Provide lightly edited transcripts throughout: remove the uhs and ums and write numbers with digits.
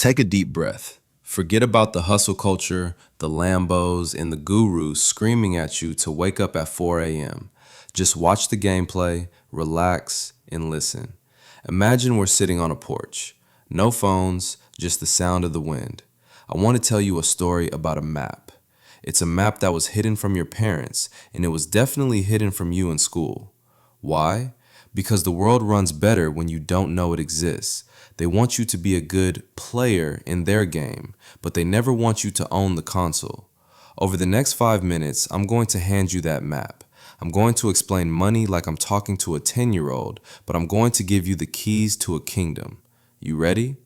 Take a deep breath. Forget about the hustle culture, the Lambos, and the gurus screaming at you to wake up at 4 a.m. Just watch the gameplay, relax, and listen. Imagine we're sitting on a porch. No phones, just the sound of the wind. I want to tell you a story about a map. It's a map that was hidden from your parents, and it was definitely hidden from you in school. Why? Because the world runs better when you don't know it exists. They want you to be a good player in their game, but they never want you to own the console. Over the next 5 minutes, I'm going to hand you that map. I'm going to explain money like I'm talking to a 10-year-old, but I'm going to give you the keys to a kingdom. You ready?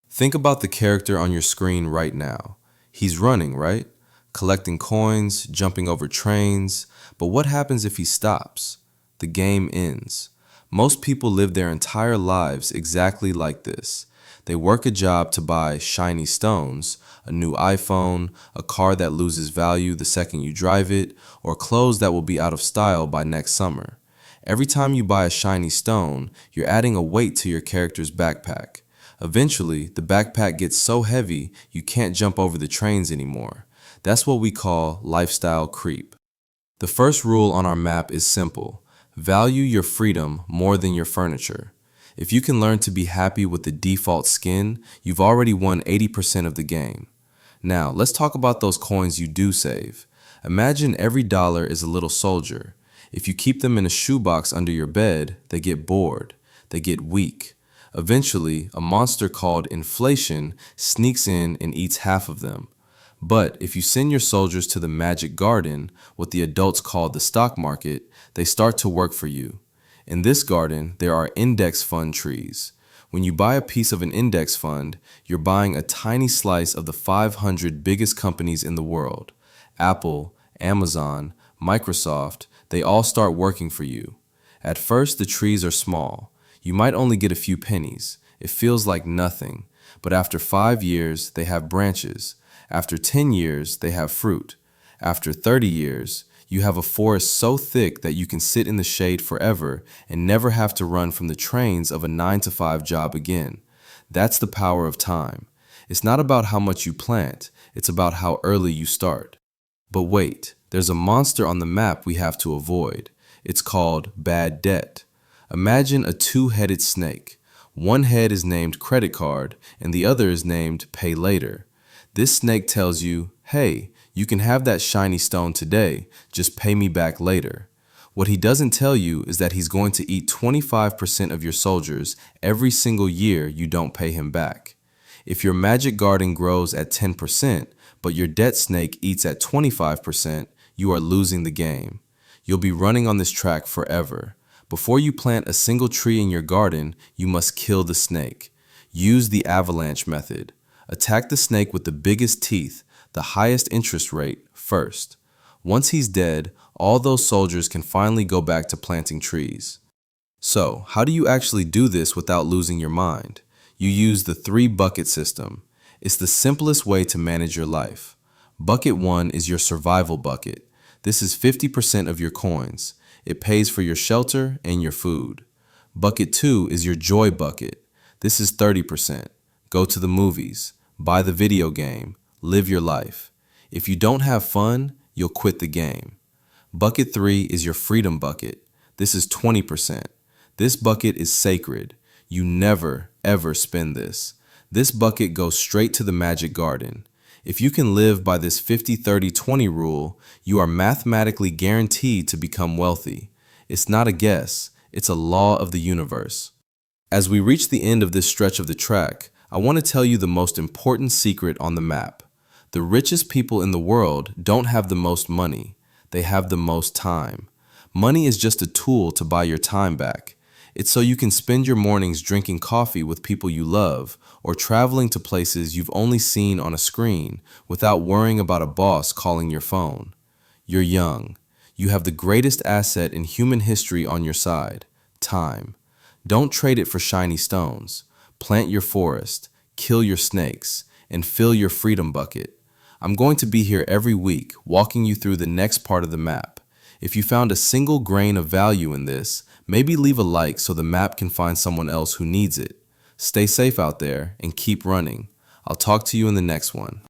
Think about the character on your screen right now. He's running, right? Collecting coins, jumping over trains, but what happens if he stops? The game ends. Most people live their entire lives exactly like this. They work a job to buy shiny stones, a new iPhone, a car that loses value the second you drive it, or clothes that will be out of style by next summer. Every time you buy a shiny stone, you're adding a weight to your character's backpack. Eventually, the backpack gets so heavy you can't jump over the trains anymore. That's what we call lifestyle creep. The first rule on our map is simple. Value your freedom more than your furniture. If you can learn to be happy with the default skin, you've already won 80% of the game. Now, let's talk about those coins you do save. Imagine every dollar is a little soldier. If you keep them in a shoebox under your bed, they get bored. They get weak. Eventually, a monster called inflation sneaks in and eats half of them. But if you send your soldiers to the Magic Garden, what the adults call the stock market, they start to work for you. In this garden, there are index fund trees. When you buy a piece of an index fund, you're buying a tiny slice of the 500 biggest companies in the world. Apple, Amazon, Microsoft, they all start working for you. At first, the trees are small. You might only get a few pennies. It feels like nothing. But after 5 years, they have branches. After 10 years, they have fruit. After 30 years, you have a forest so thick that you can sit in the shade forever and never have to run from the trains of a 9-to-5 job again. That's the power of time. It's not about how much you plant, it's about how early you start. But wait, there's a monster on the map we have to avoid. It's called bad debt. Imagine a two-headed snake. One head is named credit card and the other is named pay later. This snake tells you, hey, you can have that shiny stone today, just pay me back later. What he doesn't tell you is that he's going to eat 25% of your soldiers every single year you don't pay him back. If your magic garden grows at 10%, but your debt snake eats at 25%, you are losing the game. You'll be running on this track forever. Before you plant a single tree in your garden, you must kill the snake. Use the avalanche method. Attack the snake with the biggest teeth, the highest interest rate, first. Once he's dead, all those soldiers can finally go back to planting trees. So, how do you actually do this without losing your mind? You use the 3-bucket system. It's the simplest way to manage your life. Bucket 1 is your survival bucket. This is 50% of your coins. It pays for your shelter and your food. Bucket 2 is your joy bucket. This is 30%. Go to the movies, buy the video game, live your life. If you don't have fun, you'll quit the game. Bucket 3 is your freedom bucket. This is 20%. This bucket is sacred. You never, ever spend this. This bucket goes straight to the magic garden. If you can live by this 50-30-20 rule, you are mathematically guaranteed to become wealthy. It's not a guess, it's a law of the universe. As we reach the end of this stretch of the track, I want to tell you the most important secret on the map. The richest people in the world don't have the most money. They have the most time. Money is just a tool to buy your time back. It's so you can spend your mornings drinking coffee with people you love or traveling to places you've only seen on a screen without worrying about a boss calling your phone. You're young. You have the greatest asset in human history on your side, time. Don't trade it for shiny stones. Plant your forest, kill your snakes, and fill your freedom bucket. I'm going to be here every week, walking you through the next part of the map. If you found a single grain of value in this, maybe leave a like so the map can find someone else who needs it. Stay safe out there and keep running. I'll talk to you in the next one.